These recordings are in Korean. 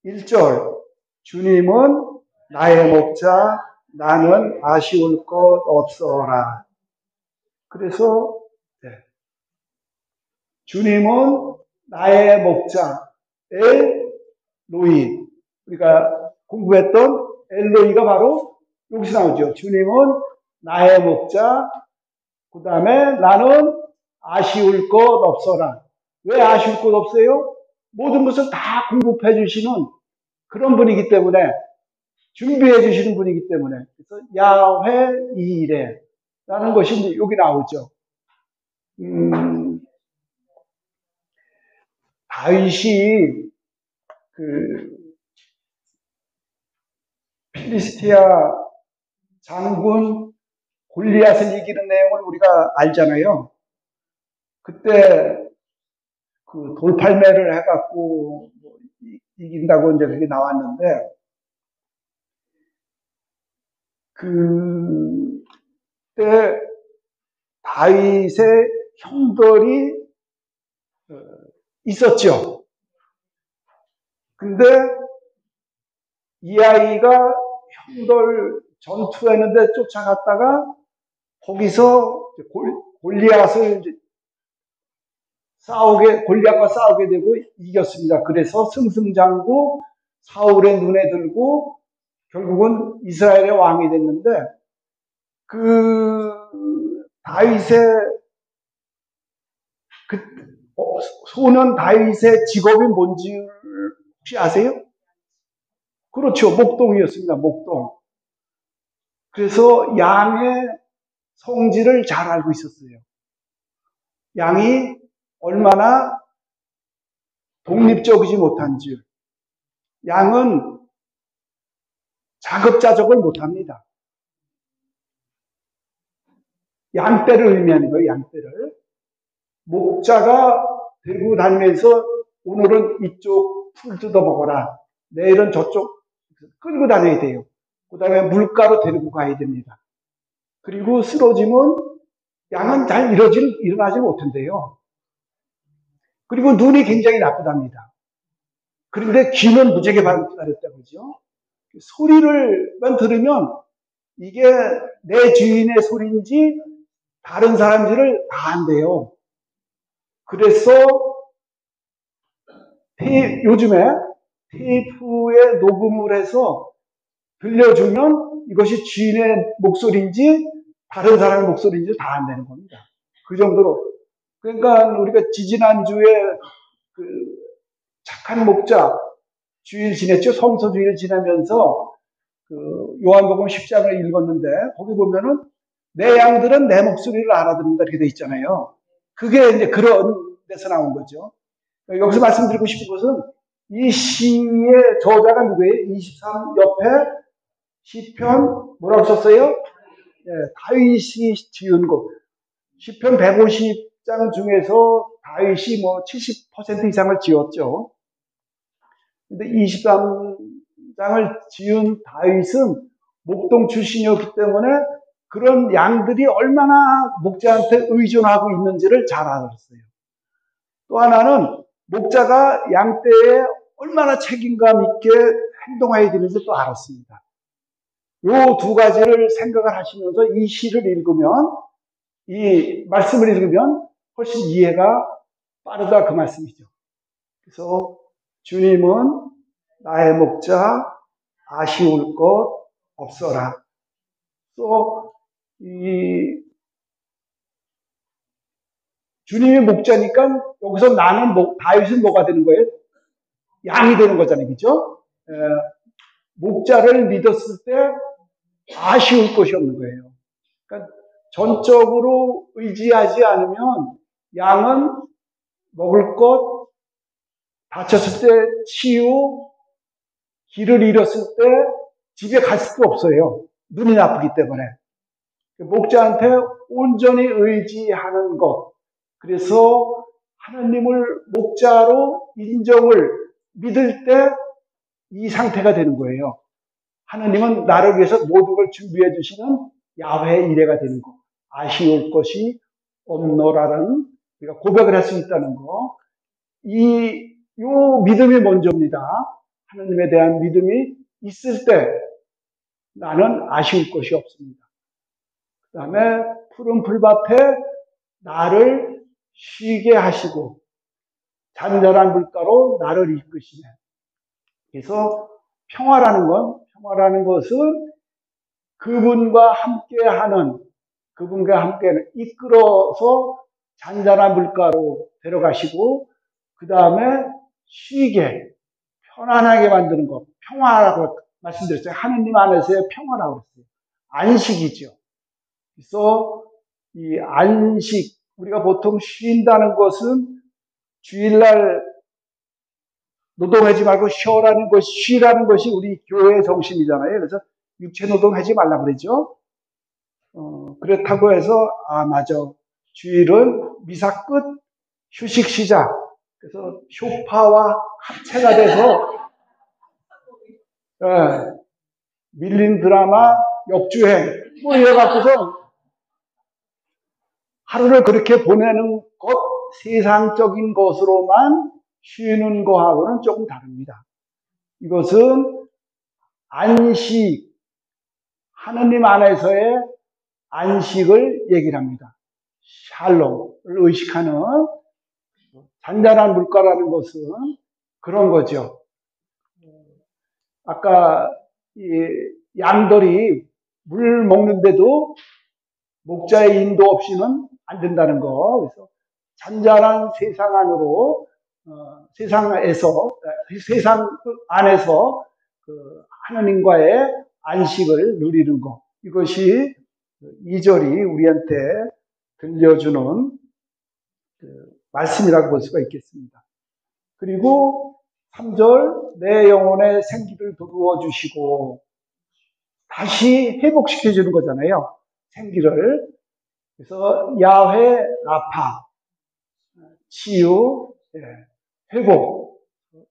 1절 주님은 나의 목자 나는 아쉬울 것 없어라. 그래서 주님은 나의 목자 엘로이, 우리가 공부했던 엘로이가 바로 여기서 나오죠. 주님은 나의 목자, 그 다음에 나는 아쉬울 것 없어라. 왜 아쉬울 것 없어요? 모든 것을 다 공급해 주시는 그런 분이기 때문에, 준비해 주시는 분이기 때문에. 그래서 야훼 이레 라는 것이 이제 여기 나오죠. 다윗이 그 필리스티아 장군 골리앗을 이기는 내용을 우리가 알잖아요. 그때 그 돌팔매를 해갖고 이긴다고 이제 그게 나왔는데, 그때 다윗의 형들이 있었죠. 근데 이 아이가 형들 전투했는데 쫓아갔다가 거기서 골리앗을 골리앗과 싸우게 되고 이겼습니다. 그래서 승승장구 사울의 눈에 들고 결국은 이스라엘의 왕이 됐는데, 그 다윗의 소년 다윗의 직업이 뭔지 혹시 아세요? 그렇죠. 목동이었습니다. 목동. 그래서 양의 성질을 잘 알고 있었어요. 양이 얼마나 독립적이지 못한지. 양은 자급자족을 못합니다. 양떼를 의미하는 거예요. 양떼를. 목자가 들고 다니면서 오늘은 이쪽 풀 뜯어 먹어라, 내일은 저쪽 끌고 다녀야 돼요. 그 다음에 물가로 데리고 가야 됩니다. 그리고 쓰러지면 양은 잘 일어나지 못한대요. 그리고 눈이 굉장히 나쁘답니다. 그런데 귀는 무지하게 발달했다고 그러죠. 소리를만 들으면 이게 내 주인의 소리인지 다른 사람들을 다 안돼요. 그래서 요즘에 테이프에 녹음을 해서 들려주면 이것이 주인의 목소리인지 다른 사람의 목소리인지 다 안 되는 겁니다. 그 정도로. 그러니까 우리가 지지난주에 그 착한 목자 주일 지냈죠. 성서 주일 지내면서 그 요한복음 10장을 읽었는데 거기 보면은 내 양들은 내 목소리를 알아듣는다 이렇게 돼 있잖아요. 그게 이제 그런 데서 나온 거죠. 여기서 말씀드리고 싶은 것은 이 시의 저자가 누구예요? 23 옆에 시편 뭐라고 썼어요? 다윗이 지은 곡. 시편 150장 중에서 다윗이 뭐 70% 이상을 지었죠. 근데 23장을 지은 다윗은 목동 출신이었기 때문에 그런 양들이 얼마나 목자한테 의존하고 있는지를 잘 알았어요. 또 하나는 목자가 양떼에 얼마나 책임감 있게 행동해야 되는지 또 알았습니다. 요 두 가지를 생각을 하시면서 이 시를 읽으면, 이 말씀을 읽으면 훨씬 이해가 빠르다 그 말씀이죠. 그래서 주님은 나의 목자 아쉬울 것 없어라. 또 이 주님이 목자니까 여기서 나는 다윗은 뭐가 되는 거예요? 양이 되는 거잖아요. 그죠? 목자를 믿었을 때 아쉬울 것이 없는 거예요. 그러니까 전적으로 의지하지 않으면 양은 먹을 것, 다쳤을 때 치유, 길을 잃었을 때 집에 갈 수가 없어요. 눈이 나쁘기 때문에. 목자한테 온전히 의지하는 것. 그래서 하나님을 목자로 인정을 믿을 때 이 상태가 되는 거예요. 하나님은 나를 위해서 모든 걸 준비해 주시는 야훼 이레가 되는 거. 아쉬울 것이 없노라라는 우리가 고백을 할 수 있다는 거. 요 믿음이 먼저입니다. 하나님에 대한 믿음이 있을 때 나는 아쉬울 것이 없습니다. 그 다음에 푸른 풀밭에 나를 쉬게 하시고 잔잔한 물가로 나를 이끄시네. 그래서 평화라는 것은 그분과 함께 이끌어서 잔잔한 물가로 데려가시고 그 다음에 쉬게 편안하게 만드는 것, 평화라고 말씀드렸어요. 하느님 안에서의 평화라고 했어요. 안식이죠. 그래서 이 안식, 우리가 보통 쉰다는 것은 주일날 노동하지 말고 쉬라는 것이 우리 교회의 정신이잖아요. 그래서 육체 노동하지 말라 그러죠. 그렇다고 해서, 맞아. 주일은 미사 끝, 휴식 시작. 그래서 쇼파와 합체가 돼서, 밀린 드라마, 역주행, 뭐 이래갖고서 하루를 그렇게 보내는 것, 세상적인 것으로만 쉬는 거하고는 조금 다릅니다. 이것은 안식, 하느님 안에서의 안식을 얘기를 합니다. 샬롬을 의식하는 잔잔한 물가라는 것은 그런 거죠. 아까 이 양들이 물 먹는데도 목자의 인도 없이는 안 된다는 거. 그래서 잔잔한 세상 안으로 세상 안에서 그 하나님과의 안식을 누리는 것. 이것이 2절이 우리한테 들려주는 그 말씀이라고 볼 수가 있겠습니다. 그리고 3절 내 영혼의 생기를 도루어 주시고 다시 회복시켜 주는 거잖아요. 생기를. 그래서 야훼 라파 치유, 회복,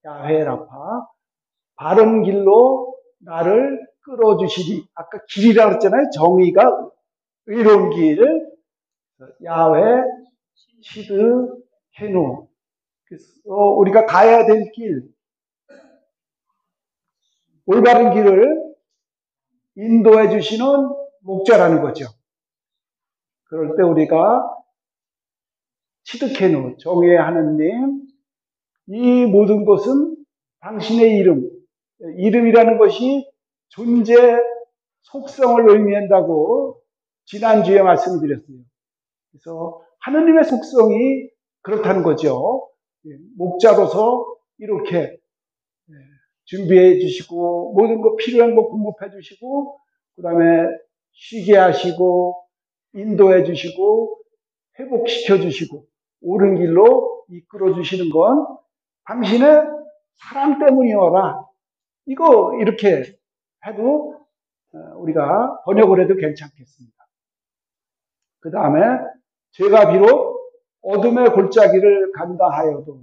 야훼 라파 바른 길로 나를 끌어주시리. 아까 길이라고 했잖아요. 정의가 의로운 길. 야훼 시드 헤누. 그래서 우리가 가야 될 길, 올바른 길을 인도해 주시는 목자라는 거죠. 그럴 때 우리가 시드케누, 정의의 하느님, 이 모든 것은 당신의 이름이라는 것이 존재 속성을 의미한다고 지난주에 말씀드렸어요. 그래서 하느님의 속성이 그렇다는 거죠. 목자로서 이렇게 준비해 주시고 모든 거 필요한 거 공급해 주시고 그 다음에 쉬게 하시고 인도해 주시고 회복시켜 주시고 옳은 길로 이끌어 주시는 건 당신의 사랑 때문이어라. 이거 이렇게 해도 우리가 번역을 해도 괜찮겠습니다. 그 다음에 제가 비록 어둠의 골짜기를 간다 하여도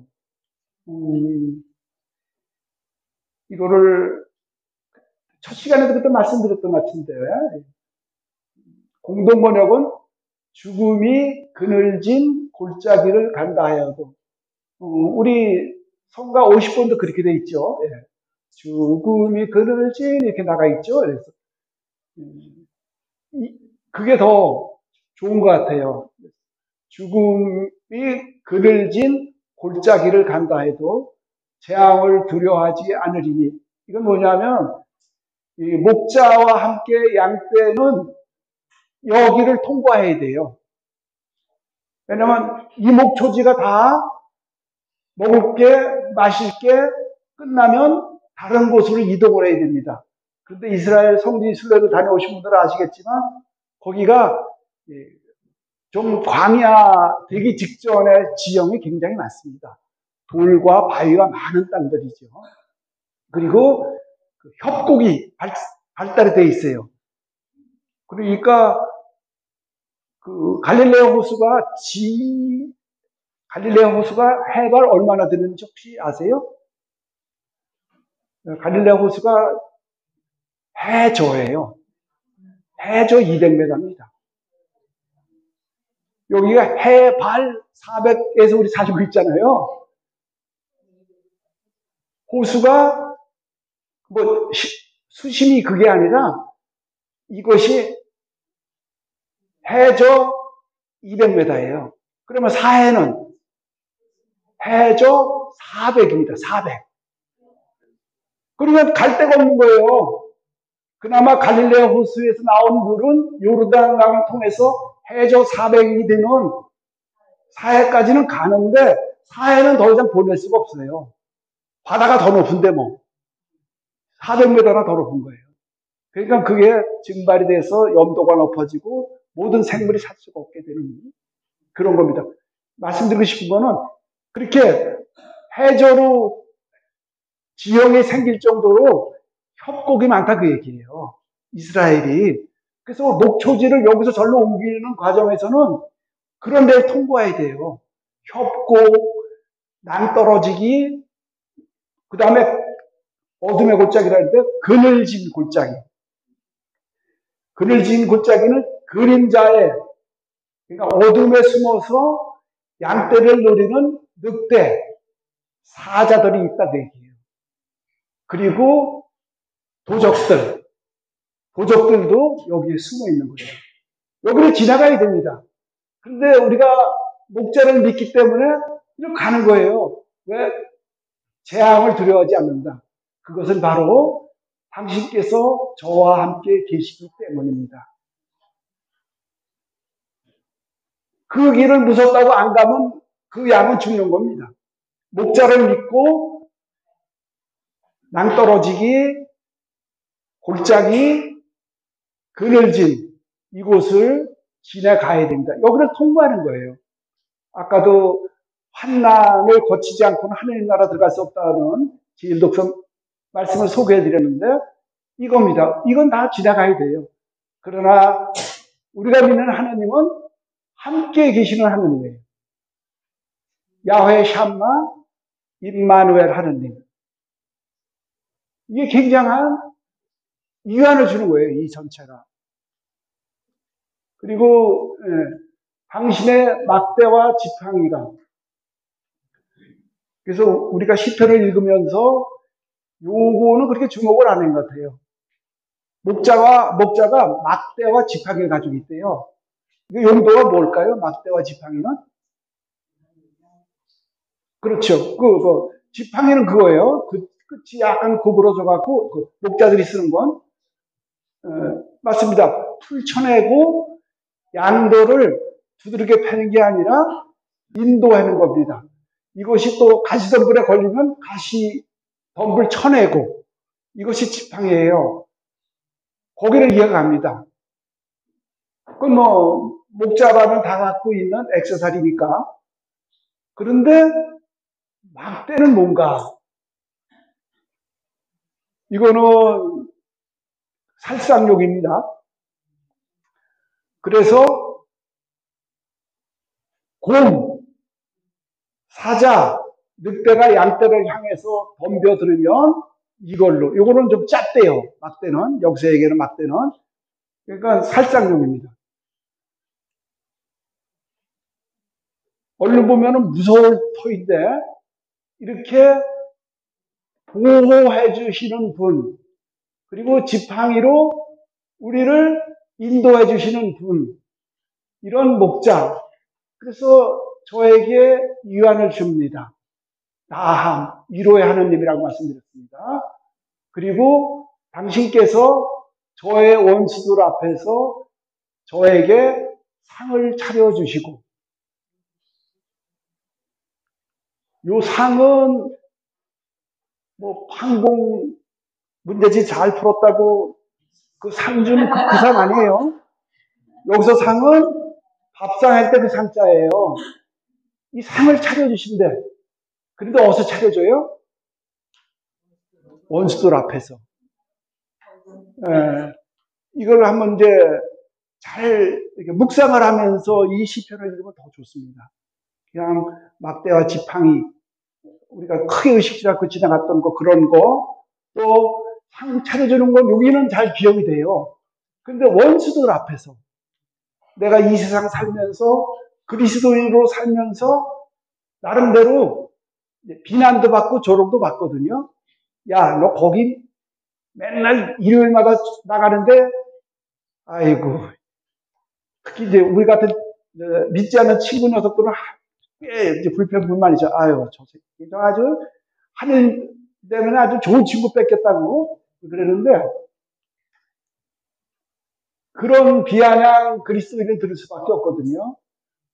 이거를 첫 시간에도 그때 말씀드렸던 것 같은데 공동번역은 죽음이 그늘진 골짜기를 간다 하여도 우리 성가 50번도 그렇게 돼 있죠. 죽음이 그늘진 이렇게 나가 있죠. 그래서 그게 더 좋은 것 같아요. 죽음이 그늘진 골짜기를 간다 해도 재앙을 두려워하지 않으리니 이건 뭐냐면 이 목자와 함께 양떼는 여기를 통과해야 돼요. 왜냐하면 이목초지가 다 먹을 게 마실 게 끝나면 다른 곳으로 이동을 해야 됩니다. 그런데 이스라엘 성지 순례를 다녀오신 분들은 아시겠지만 거기가 좀 광야 되기 직전의 지형이 굉장히 많습니다. 돌과 바위가 많은 땅들이죠. 그리고 협곡이 발달이 되어 있어요. 그러니까 그 갈릴레오 호수가 해발 얼마나 되는지 혹시 아세요? 갈릴레오 호수가 해저예요. 해저 200m입니다. 여기가 해발 400에서 우리 살고 있잖아요. 호수가 뭐 수심이 그게 아니라 이것이 해저 200m예요. 그러면 사해는 해저 400입니다. 400. 그러면 갈 데가 없는 거예요. 그나마 갈릴레아 호수에서 나온 물은 요르단강을 통해서 해저 400이 되는 사해까지는 가는데 사해는 더 이상 보낼 수가 없어요. 바다가 더 높은데 뭐 400m나 더 높은 거예요. 그러니까 그게 증발이 돼서 염도가 높아지고 모든 생물이 살 수가 없게 되는 그런 겁니다. 말씀드리고 싶은 거는 그렇게 해저로 지형이 생길 정도로 협곡이 많다 그 얘기예요. 이스라엘이. 그래서 목초지를 여기서 절로 옮기는 과정에서는 그런 데를 통과해야 돼요. 협곡, 낭떠러지기, 그 다음에 어둠의 골짜기라는데 그늘진 골짜기. 그늘진 골짜기는 그림자에, 그러니까 어둠에 숨어서 양떼를 노리는 늑대, 사자들이 있다 그 얘기예요. 그리고 도적들도 여기에 숨어 있는 거예요. 여기를 지나가야 됩니다. 그런데 우리가 목자를 믿기 때문에 이렇게 가는 거예요. 왜? 재앙을 두려워하지 않는다. 그것은 바로 당신께서 저와 함께 계시기 때문입니다. 그 길을 무섭다고 안 가면 그 양은 죽는 겁니다. 목자를 믿고 낭떠러지기, 골짜기, 그늘진 이곳을 지나가야 됩니다. 여기를 통과하는 거예요. 아까도 환난을 거치지 않고는 하나님 나라 들어갈 수 없다는 지일독서 말씀을 소개해드렸는데 이겁니다. 이건 다 지나가야 돼요. 그러나 우리가 믿는 하나님은 함께 계시는 하나님이에요. 야훼 샴마 임마누엘 하나님. 이게 굉장한 위안을 주는 거예요. 이 전체가. 그리고 당신의 막대와 지팡이가. 그래서 우리가 시편을 읽으면서 요거는 그렇게 주목을 안 한 것 같아요. 목자가 막대와 지팡이를 가지고 있대요. 이 용도가 뭘까요? 막대와 지팡이는? 그렇죠. 지팡이는 그거예요. 끝이 약간 구부러져 갖고 목자들이 쓰는 건 맞습니다. 풀 쳐내고 양도를 두드럽게 패는 게 아니라 인도하는 겁니다. 이것이 또 가시덤불에 걸리면 가시덤불 쳐내고 이것이 지팡이에요. 거기를 이어갑니다. 그건 뭐 목자라면 다 갖고 있는 액세서리니까. 그런데 막대는 뭔가? 이거는 살상욕입니다. 그래서 곰, 사자, 늑대가 양떼를 향해서 덤벼들으면 이걸로, 이거는 좀 짰대요. 막대는, 여기서 얘기하는 막대는. 그러니까 살상용입니다. 얼른 보면은 무서울 터인데, 이렇게 보호해 주시는 분, 그리고 지팡이로 우리를 인도해 주시는 분, 이런 목자. 그래서 저에게 위안을 줍니다. 나함, 위로의 하느님이라고 말씀드렸습니다. 그리고 당신께서 저의 원수들 앞에서 저에게 상을 차려주시고, 요 상은 뭐 항공 문제지 잘 풀었다고 그 상 주는 그 상 아니에요. 여기서 상은 밥상 할 때 그 상자예요. 이 상을 차려주신대. 그런데 어디서 차려줘요? 원수들 앞에서. 이걸 한번 이제 잘 이렇게 묵상을 하면서 이 시편을 읽으면 더 좋습니다. 그냥 막대와 지팡이, 우리가 크게 의식지 않고 지나갔던 거, 그런 거, 또 상 차려주는 건 여기는 잘 기억이 돼요. 그런데 원수들 앞에서 내가 이 세상 살면서 그리스도인으로 살면서 나름대로 비난도 받고 조롱도 받거든요. 야, 너 거기 맨날 일요일마다 나가는데, 아이고, 특히 이제 우리 같은 믿지 않는 친구 녀석들은 꽤 이제 불평불만이죠. 아유, 저 새끼 아주 하늘 때문에 아주 좋은 친구 뺏겼다고 그러는데, 그런 비아냥 그리스도인을 들을 수밖에 없거든요.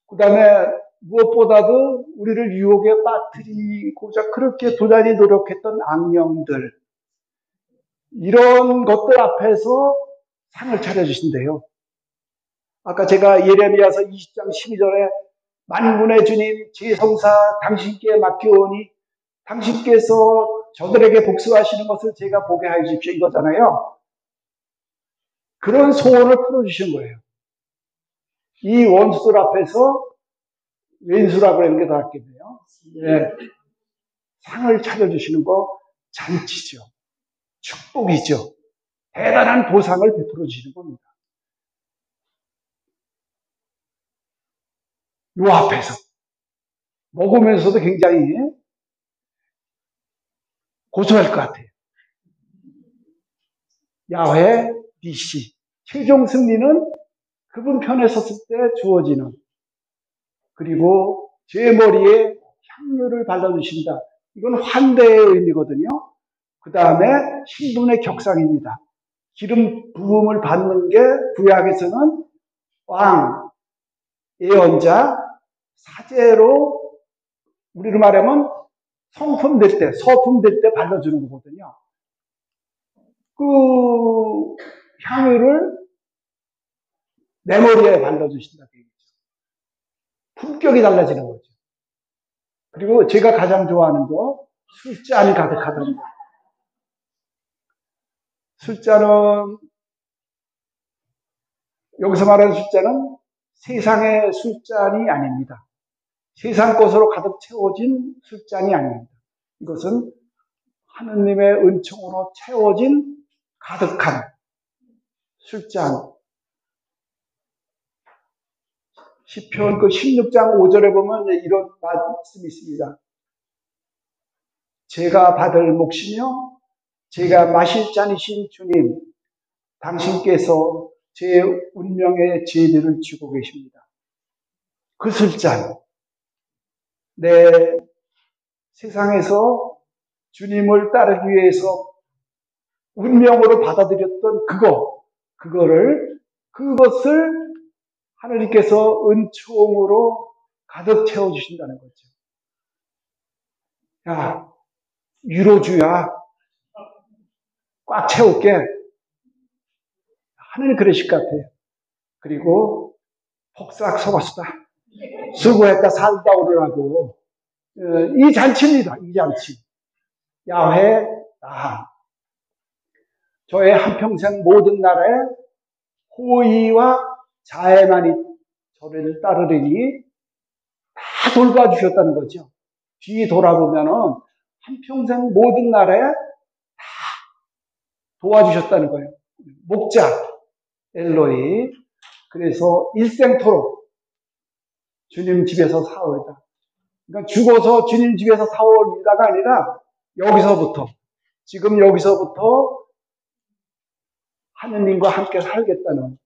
그 다음에 무엇보다도 우리를 유혹에 빠뜨리고자 그렇게 도단히 노력했던 악령들, 이런 것들 앞에서 상을 차려주신대요. 아까 제가 예레미야서 20장 12절에 만군의 주님 제 성사 당신께 맡겨오니 당신께서 저들에게 복수하시는 것을 제가 보게 해 주십시오 이거잖아요. 그런 소원을 풀어주신 거예요. 이 원수들 앞에서 왼수라고 하는 게 더 낫겠네요. 네. 상을 차려주시는 거 잔치죠. 축복이죠. 대단한 보상을 베풀어 주시는 겁니다. 요 앞에서 먹으면서도 굉장히 고소할 것 같아요. 야훼 니시 최종 승리는 그분 편에 섰을 때 주어지는, 그리고 제 머리에 향유를 발라주신다. 이건 환대의 의미거든요. 그 다음에 신분의 격상입니다. 기름 부음을 받는 게 구약에서는 왕, 예언자, 사제로 우리로 말하면 성품 될 때, 서품 될 때 발라주는 거거든요. 그 향유를 내 머리에 발라주신다. 품격이 달라지는 거죠. 그리고 제가 가장 좋아하는 거, 술잔이 가득하다는 거. 술잔은, 여기서 말하는 술잔은 세상의 술잔이 아닙니다. 세상 것으로 가득 채워진 술잔이 아닙니다. 이것은 하느님의 은총으로 채워진 가득한 술잔. 시편 그 16장 5절에 보면 이런 말씀이 있습니다. 제가 받을 몫이며 제가 마실 잔이신 주님, 당신께서 제 운명의 제비를 쥐고 계십니다. 그 술잔, 내 세상에서 주님을 따르기 위해서 운명으로 받아들였던 그것을 하나님께서 은총으로 가득 채워주신다는 거죠. 야, 위로주야, 꽉 채울게. 하나님 그러실 것 같아요. 그리고 폭삭 속았수다. 수고했다 살다 오르라고. 이 잔치입니다. 이 잔치. 야훼 나함. 저의 한평생 모든 날에 호의와 자애만이 저를 따르리니 다 돌봐주셨다는 거죠. 뒤 돌아보면은 한평생 모든 날에 다 도와주셨다는 거예요. 목자 엘로이. 그래서 일생토록 주님 집에서 사오리다. 그러니까 죽어서 주님 집에서 사오리다가 아니라 여기서부터, 지금 여기서부터 하느님과 함께 살겠다는.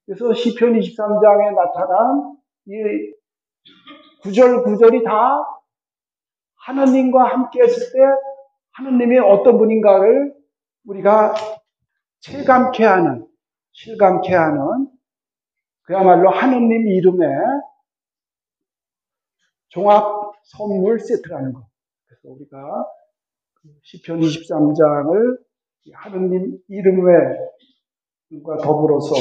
그래서 시편 23장에 나타난 이 구절구절이 다 하느님과 함께 했을 때 하느님이 어떤 분인가를 우리가 실감케 하는 그야말로 하느님 이름의 종합 선물 세트라는 거. 그래서 우리가 시편 23장을 하느님 이름과 더불어서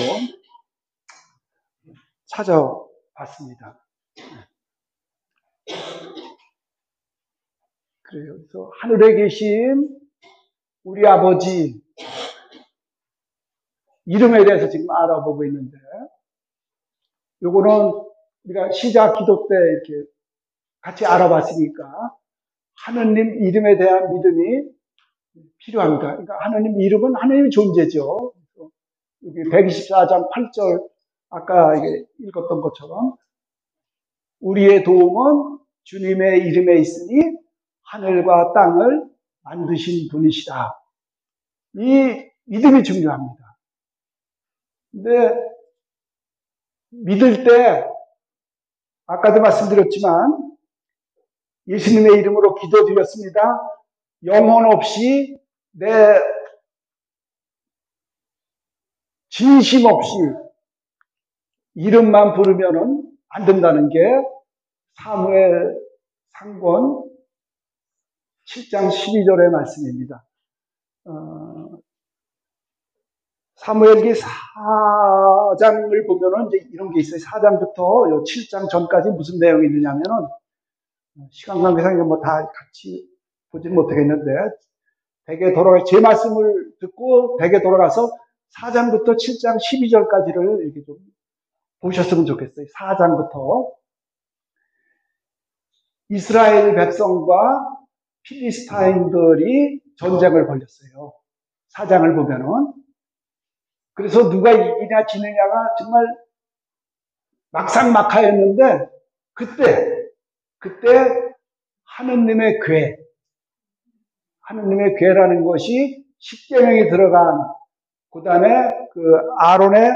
찾아봤습니다. 그래서 하늘에 계신 우리 아버지 이름에 대해서 지금 알아보고 있는데, 요거는 우리가 시작 기도 때 이렇게 같이 알아봤으니까 하느님 이름에 대한 믿음이 필요합니다. 그러니까 하느님 이름은 하느님의 존재죠. 여기 124장 8절 아까 읽었던 것처럼 우리의 도움은 주님의 이름에 있으니 하늘과 땅을 만드신 분이시다. 이 믿음이 중요합니다. 근데 믿을 때 아까도 말씀드렸지만 예수님의 이름으로 기도드렸습니다. 영혼 없이 내 진심 없이 이름만 부르면은 안 된다는 게 사무엘 상권 7장 12절의 말씀입니다. 사무엘기 4장을 보면은 이제 이런 게 있어요. 4장부터 7장 전까지 무슨 내용이 있느냐면은 시간 관계상 뭐 다 같이 보지는 못하겠는데 대개 제 말씀을 듣고 대개 돌아가서 4장부터 7장 12절까지를 이렇게 좀 보셨으면 좋겠어요. 4장부터 이스라엘 백성과 필리스타인들이 전쟁을 벌였어요. 4장을 보면은. 그래서 누가 이기냐 지느냐가 정말 막상막하였는데 그때 하느님의 궤라는 것이 십계명이 들어간 그다음에 그 아론의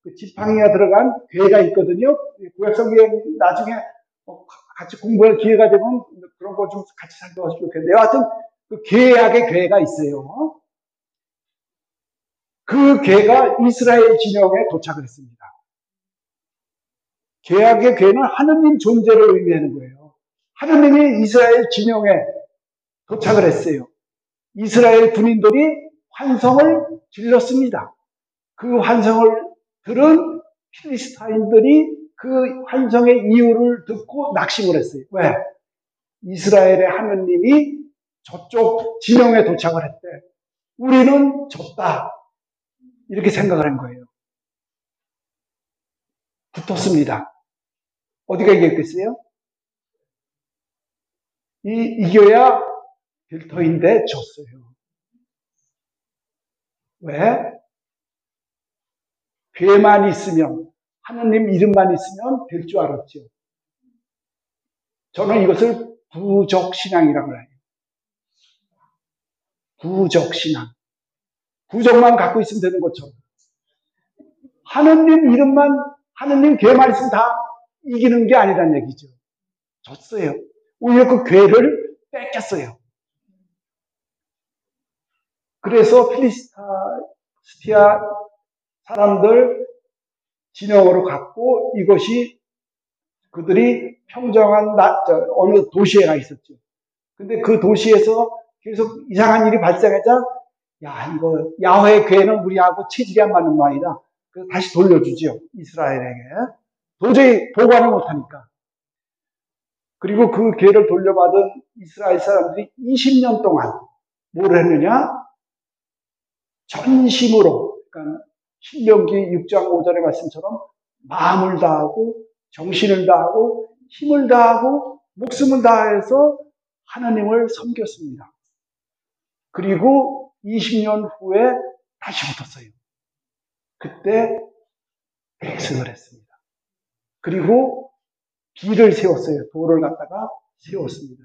그 지팡이가 들어간 궤가 있거든요. 구약성경 나중에 같이 공부할 기회가 되면 그런 거 좀 같이 살펴봤으면 좋겠는데요. 하여튼 그 계약의 궤가 있어요. 그 궤가 이스라엘 진영에 도착을 했습니다. 계약의 궤는 하느님 존재를 의미하는 거예요. 하느님이 이스라엘 진영에 도착을 했어요. 이스라엘 군인들이 환성을 질렀습니다. 그 환성을 들은 필리스타인들이 그 환성의 이유를 듣고 낙심을 했어요. 왜? 이스라엘의 하느님이 저쪽 진영에 도착을 했대. 우리는 졌다. 이렇게 생각을 한 거예요. 붙었습니다. 어디가 이겼겠어요? 이겨야 될 터인데 졌어요. 왜? 괴만 있으면, 하느님 이름만 있으면 될 줄 알았죠. 저는 이것을 부적신앙이라고 해요. 부적신앙. 부적만 갖고 있으면 되는 것처럼. 하느님 이름만, 하느님 괴만 있으면 다 이기는 게 아니란 얘기죠. 졌어요. 오히려 그 괴를 뺏겼어요. 그래서 필리스티아 사람들 진영으로 갔고 이것이 그들이 평정한 어느 도시에 가 있었죠. 근데 그 도시에서 계속 이상한 일이 발생하자 이거 야훼의 괴는 우리하고 체질이 안 맞는 말이다. 그래서 다시 돌려주죠. 이스라엘에게. 도저히 보관을 못하니까. 그리고 그 괴를 돌려받은 이스라엘 사람들이 20년 동안 뭘 했느냐? 전심으로, 그러니까 신명기 6장 5절의 말씀처럼 마음을 다하고 정신을 다하고 힘을 다하고 목숨을 다해서 하나님을 섬겼습니다. 그리고 20년 후에 다시 붙었어요. 그때 백승을 했습니다. 그리고 비를 세웠어요. 돌을 갖다가 세웠습니다.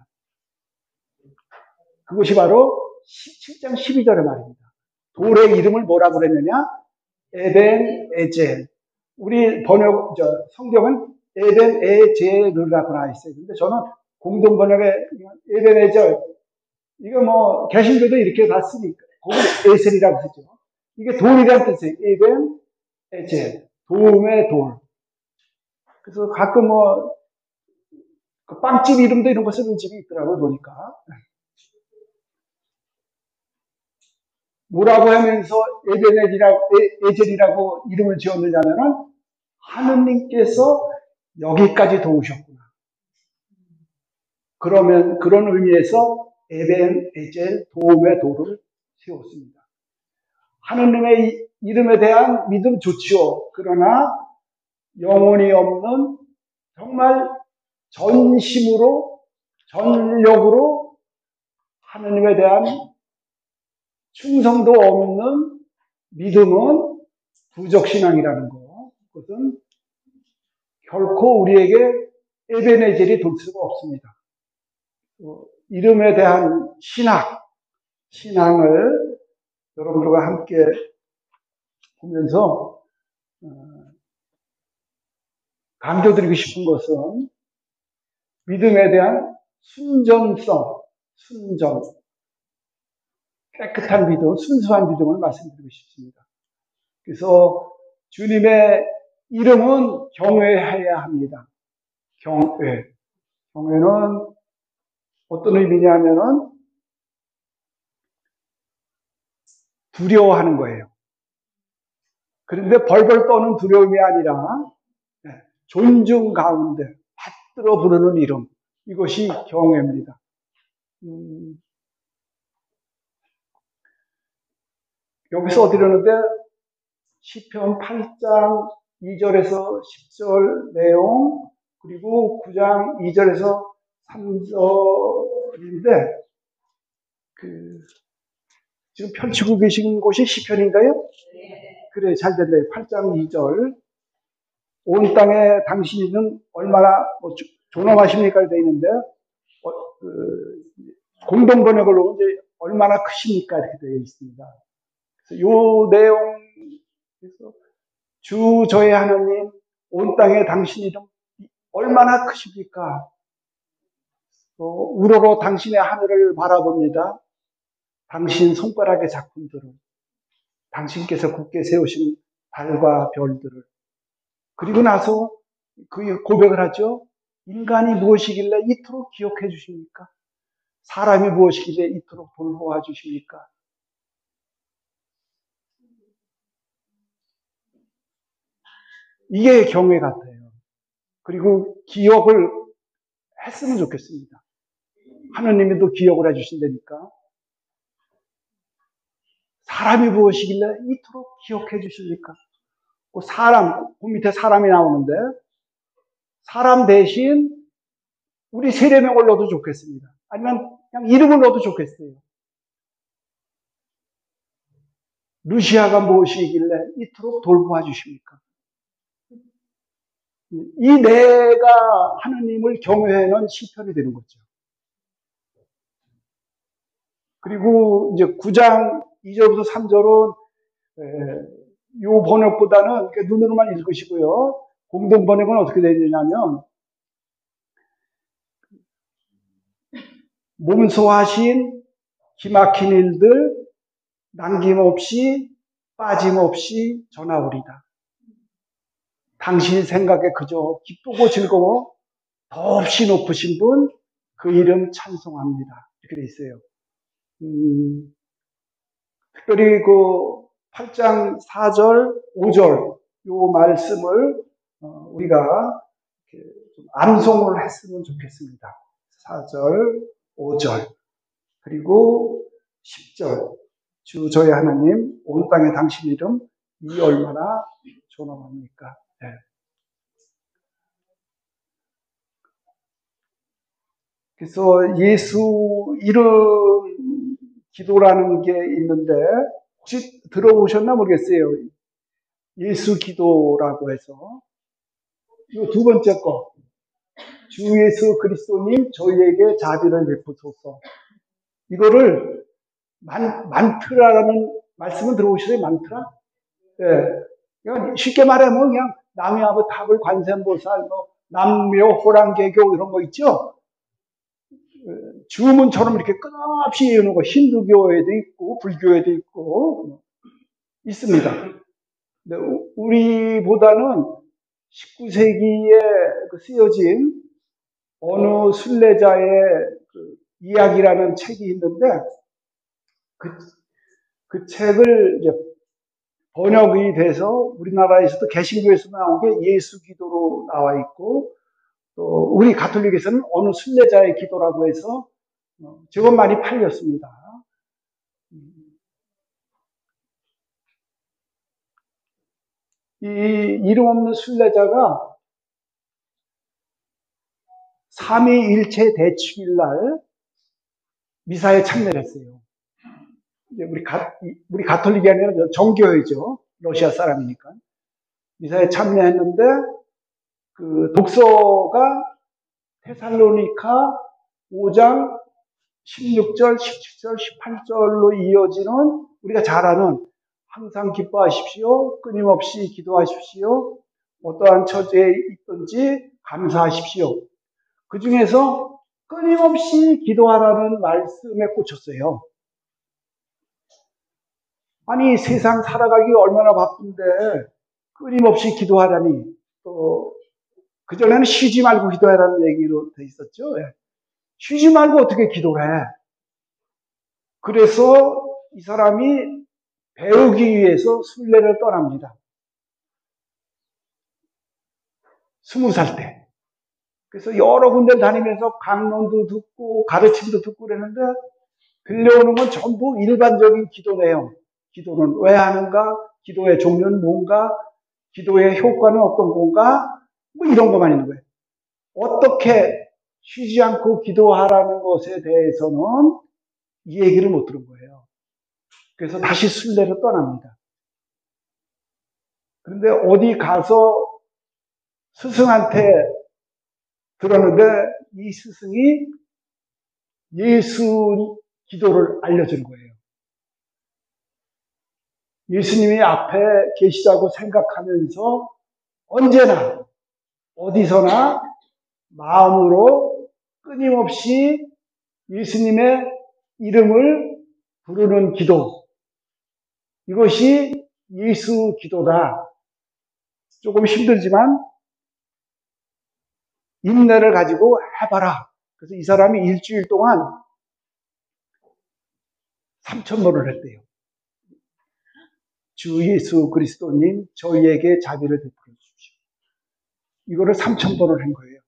그것이 바로 7장 12절의 말입니다. 돌의 이름을 뭐라고 그랬느냐? 에벤에젤. 우리 성경은 에벤에젤이라고 나와 있어요. 근데 저는 공동 번역에 에벤에젤, 이거 뭐 개신교도 이렇게 다 쓰니까 거기 에셀이라고 쓰죠. 이게 돌이라는 뜻이에요. 에벤에젤, 도움의 돌. 그래서 가끔 그 빵집 이름도 이런 거 쓰는 집이 있더라고요, 보니까. 뭐라고 하면서 에젤이라고 이름을 지었느냐면은 하느님께서 여기까지 도우셨구나. 그러면 그런 의미에서 에벤에젤 도움의 돌을 세웠습니다. 하느님의 이름에 대한 믿음 좋지요. 그러나 영혼이 없는 정말 전심으로 전력으로 하느님에 대한 충성도 없는 믿음은 부적신앙이라는 거. 그것은 결코 우리에게 에벤에젤이 될 수가 없습니다. 이름에 대한 신앙을 여러분들과 함께 보면서 강조드리고 싶은 것은 믿음에 대한 순전성, 순전, 깨끗한 믿음, 순수한 믿음을 말씀드리고 싶습니다. 그래서 주님의 이름은 경외해야 합니다. 경외. 경외는 어떤 의미냐면은 두려워하는 거예요. 그런데 벌벌 떠는 두려움이 아니라 존중 가운데 받들어 부르는 이름. 이것이 경외입니다. 여기서 어디려는데 시편 8장 2절에서 10절 내용, 그리고 9장 2절에서 3절인데, 지금 펼치고 계신 곳이 시편인가요? 네. 그래, 잘 됐네요. 8장 2절. 온 땅에 당신은 얼마나 존엄하십니까? 되어 있는데, 공동 번역으로 이제 얼마나 크십니까? 이렇게 되어 있습니다. 그래서 요 내용에서 주 저의 하나님, 온 땅에 당신 이름 얼마나 크십니까? 우러러 당신의 하늘을 바라봅니다. 당신 손가락의 작품들을, 당신께서 굳게 세우신 달과 별들을. 그리고 나서 그 고백을 하죠. 인간이 무엇이길래 이토록 기억해 주십니까? 사람이 무엇이길래 이토록 돌보아 주십니까? 이게 경외 같아요. 그리고 기억을 했으면 좋겠습니다. 하느님이 또 기억을 해주신다니까. 사람이 무엇이길래 이토록 기억해 주십니까? 그 밑에 사람이 나오는데, 사람 대신 우리 세례명을 넣어도 좋겠습니다. 아니면 그냥 이름을 넣어도 좋겠어요. 루시아가 무엇이길래 이토록 돌보아 주십니까? 이 내가 하느님을 경외하는 시편이 되는 거죠. 그리고 이제 9장 2절부터 3절은 요 번역보다는 눈으로만 읽으시고요. 공동 번역은 어떻게 되느냐면, 몸소하신 기막힌 일들 남김없이 빠짐없이 전하오리다. 당신 생각에 그저 기쁘고 즐거워 더없이 높으신 분, 그 이름 찬송합니다. 이렇게 돼 있어요. 특별히 그 8장 4절, 5절 요 말씀을 우리가 좀 암송을 했으면 좋겠습니다. 4절, 5절, 그리고 10절. 주 저의 하나님, 온 땅에 당신 이름 이 얼마나 존엄합니까? 네. 그래서 예수 이름 기도라는 게 있는데, 혹시 들어보셨나 모르겠어요. 예수 기도라고 해서. 이 두 번째 거. 주 예수 그리스도님 저희에게 자비를 베푸소서. 이거를 만트라라는 말씀은 들어보셨어요? 만트라? 네. 쉽게 말하면 그냥 남야부 탑을 관세음보살, 남묘 호랑개교 이런 거 있죠? 주문처럼 이렇게 끊임없이 이어놓은 거, 힌두교에도 있고 불교에도 있고 있습니다. 근데 우리보다는 19세기에 쓰여진 어느 순례자의 이야기라는 책이 있는데, 그 책을 이제 번역이 돼서 우리나라에서도 개신교에서 나온 게 예수 기도로 나와 있고, 또 우리 가톨릭에서는 어느 순례자의 기도라고 해서 제법 많이 팔렸습니다. 이 이름 없는 순례자가 삼위일체 대축일 날 미사에 참여를 했어요. 우리 가톨릭이 아니라 정교회죠. 러시아 사람이니까. 미사에 참여했는데, 그 독서가 테살로니가 5장 16절, 17절, 18절로 이어지는 우리가 잘 아는 항상 기뻐하십시오. 끊임없이 기도하십시오. 어떠한 처지에 있든지 감사하십시오. 그 중에서 끊임없이 기도하라는 말씀에 꽂혔어요. 아니, 세상 살아가기 얼마나 바쁜데 끊임없이 기도하라니. 또 그전에는 쉬지 말고 기도하라는 얘기로 돼 있었죠. 쉬지 말고 어떻게 기도를 해? 그래서 이 사람이 배우기 위해서 순례를 떠납니다. 20살 때. 그래서 여러 군데를 다니면서 강론도 듣고 가르침도 듣고 그랬는데 들려오는 건 전부 일반적인 기도 내용. 기도는 왜 하는가? 기도의 종류는 뭔가? 기도의 효과는 어떤 건가? 뭐 이런 것만 있는 거예요. 어떻게 쉬지 않고 기도하라는 것에 대해서는 이 얘기를 못 들은 거예요. 그래서 다시 순례를 떠납니다. 그런데 어디 가서 스승한테 들었는데 이 스승이 예수 기도를 알려준 거예요. 예수님이 앞에 계시다고 생각하면서 언제나 어디서나 마음으로 끊임없이 예수님의 이름을 부르는 기도. 이것이 예수 기도다. 조금 힘들지만 인내를 가지고 해봐라. 그래서 이 사람이 일주일 동안 3,000번을 했대요. 주 예수 그리스도님 저희에게 자비를 베풀어 주십시오. 이거를 3,000번을 한 거예요.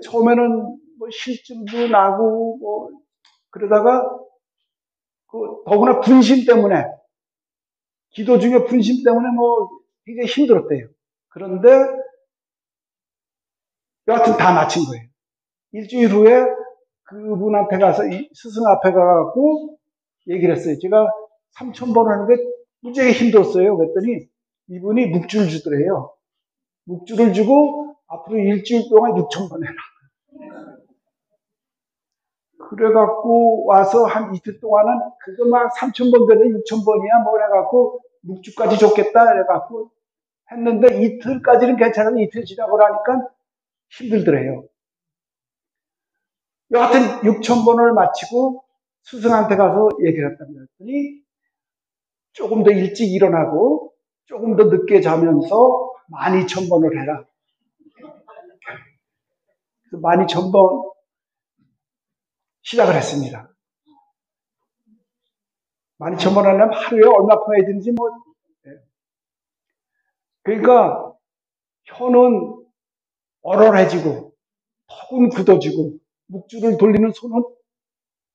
처음에는 뭐 실증도 나고 뭐 그러다가 더구나 분심 때문에 기도 중에 분심 때문에 뭐 굉장히 힘들었대요. 그런데 여하튼 다 마친 거예요. 일주일 후에 그분한테 가서 스승 앞에 가갖고 얘기를 했어요. 제가 3,000번 하는데 굉장히 힘들었어요. 그랬더니 이분이 묵주를 주더래요. 묵주를 주고 앞으로 일주일 동안 6,000번 해라. 그래갖고 와서 한 이틀 동안은 그거 막 3,000번 되는 6,000번이야 뭘 해갖고 묵주까지 줬겠다 해갖고 했는데 이틀까지는 괜찮은데 이틀 지나고 나니까 힘들더래요. 여하튼 6,000번을 마치고 스승한테 가서 얘기를 했답니다. 그랬더니 조금 더 일찍 일어나고 조금 더 늦게 자면서 12,000번을 해라. 그래서 12,000번 시작을 했습니다. 12,000번 하려면 하루에 얼마큼 해야 되는지 뭐. 그러니까 혀는 얼얼해지고 턱은 굳어지고 묵주를 돌리는 손은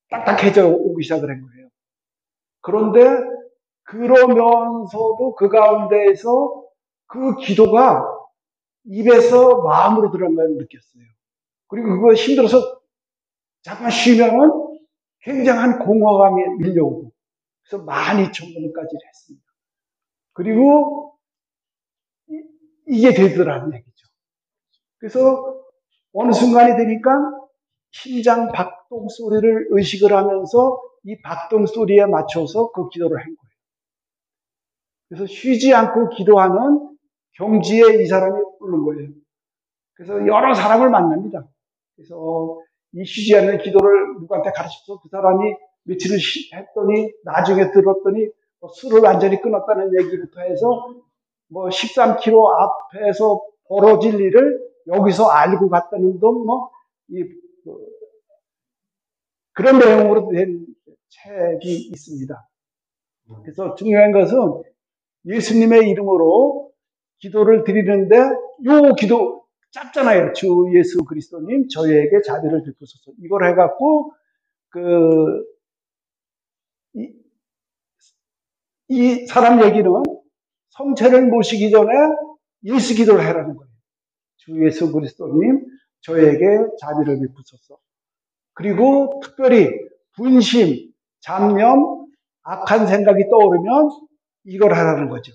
딱딱해져 오기 시작을 한 거예요. 그런데 그러면서도 그 가운데에서 그 기도가 입에서 마음으로 들어간 걸 느꼈어요. 그리고 그거 힘들어서 잠깐 쉬면은 굉장한 공허감이 밀려오고 그래서 12,000번까지 했습니다. 그리고 이게 되더라는 얘기죠. 그래서 어느 순간이 되니까 심장 박동 소리를 의식을 하면서 이 박동 소리에 맞춰서 그 기도를 한 거예요. 그래서 쉬지 않고 기도하는 경지에 이 사람이 오른 거예요. 그래서 여러 사람을 만납니다. 그래서 이 쉬지 않는 기도를 누구한테 가르쳐서 그 사람이 며칠을 했더니 나중에 들었더니 술을 완전히 끊었다는 얘기부터 해서 뭐 13km 앞에서 벌어질 일을 여기서 알고 갔다는 등 그런 내용으로 된 책이 있습니다. 그래서 중요한 것은 예수님의 이름으로 기도를 드리는데 요 기도 짧잖아요. 주 예수 그리스도님 저희에게 자비를 베푸소서. 이걸 해갖고 이 사람 얘기는 성체를 모시기 전에 예수 기도를 해라는 거예요. 주 예수 그리스도님 저에게 자비를 베푸소서. 그리고 특별히 분심, 잡념, 악한 생각이 떠오르면 이걸 하라는 거죠.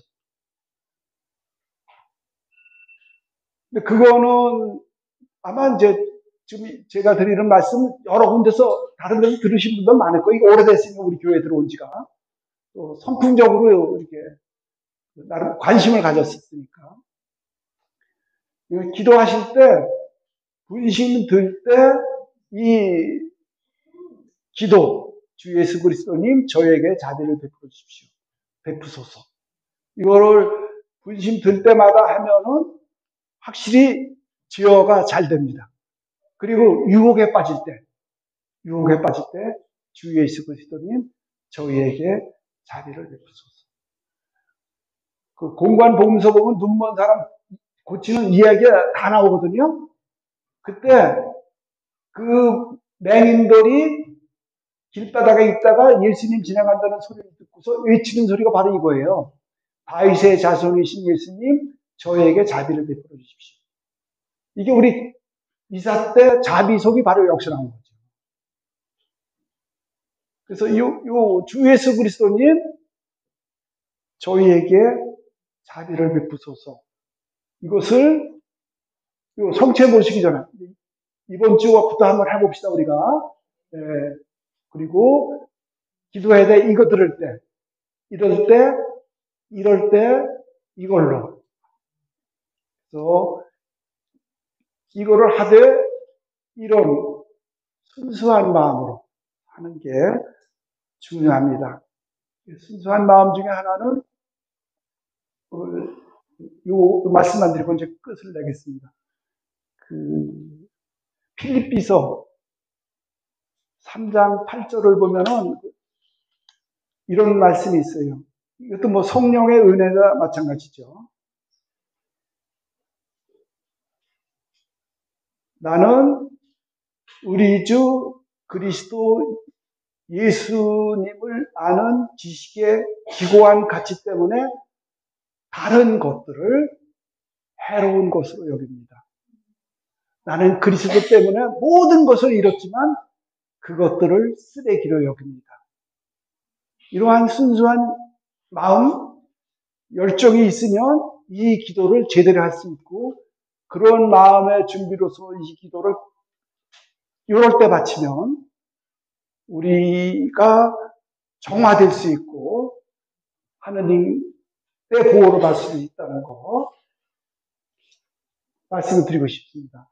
근데 그거는 아마 이제 지금 제가 드리는 말씀 여러 군데서 다른 데서 들으신 분들 많을 거예요. 이게 오래됐으니까 우리 교회에 들어온 지가 또 선풍적으로 이렇게 나름 관심을 가졌으니까 기도하실 때 분심 들 때 이 기도 주 예수 그리스도님 저에게 자비를 베풀어 주십시오. 베푸소서. 이거를 분심 들 때마다 하면은 확실히 제어가 잘 됩니다. 그리고 유혹에 빠질 때 주 예수 그리스도님 저희에게 자비를 베푸소서. 그 공관 복음서 보면 눈먼 사람 고치는 이야기가 다 나오거든요. 그때 그 맹인들이 길바닥에 있다가 예수님 지나간다는 소리를 듣고서 외치는 소리가 바로 이거예요. 다윗의 자손이신 예수님 저에게 자비를 베풀어 주십시오. 이게 우리 이사 때 자비속이 바로 여기서 나온 거죠. 그래서 요 주 예수 그리스도님 저희에게 자비를 베푸소서. 이것을 성체 모시기 전에 이번 주부터 한번 해봅시다 우리가. 예, 그리고 기도해야 돼. 이거 들을 때, 이럴 때 이걸로. 그래서 이거를 하되 이런 순수한 마음으로 하는 게 중요합니다. 순수한 마음 중에 하나는 요 말씀만 드리고 이제 끝을 내겠습니다. 필립비서 3장 8절을 보면은 이런 말씀이 있어요. 이것도 뭐 성령의 은혜가 마찬가지죠. 나는 우리 주 그리스도 예수님을 아는 지식의 기고한 가치 때문에 다른 것들을 해로운 것으로 여깁니다. 나는 그리스도 때문에 모든 것을 잃었지만 그것들을 쓰레기로 여깁니다. 이러한 순수한 마음, 열정이 있으면 이 기도를 제대로 할 수 있고 그런 마음의 준비로서 이 기도를 이럴 때 바치면 우리가 정화될 수 있고 하느님의 보호를 받을 수 있다는 거 말씀을 드리고 싶습니다.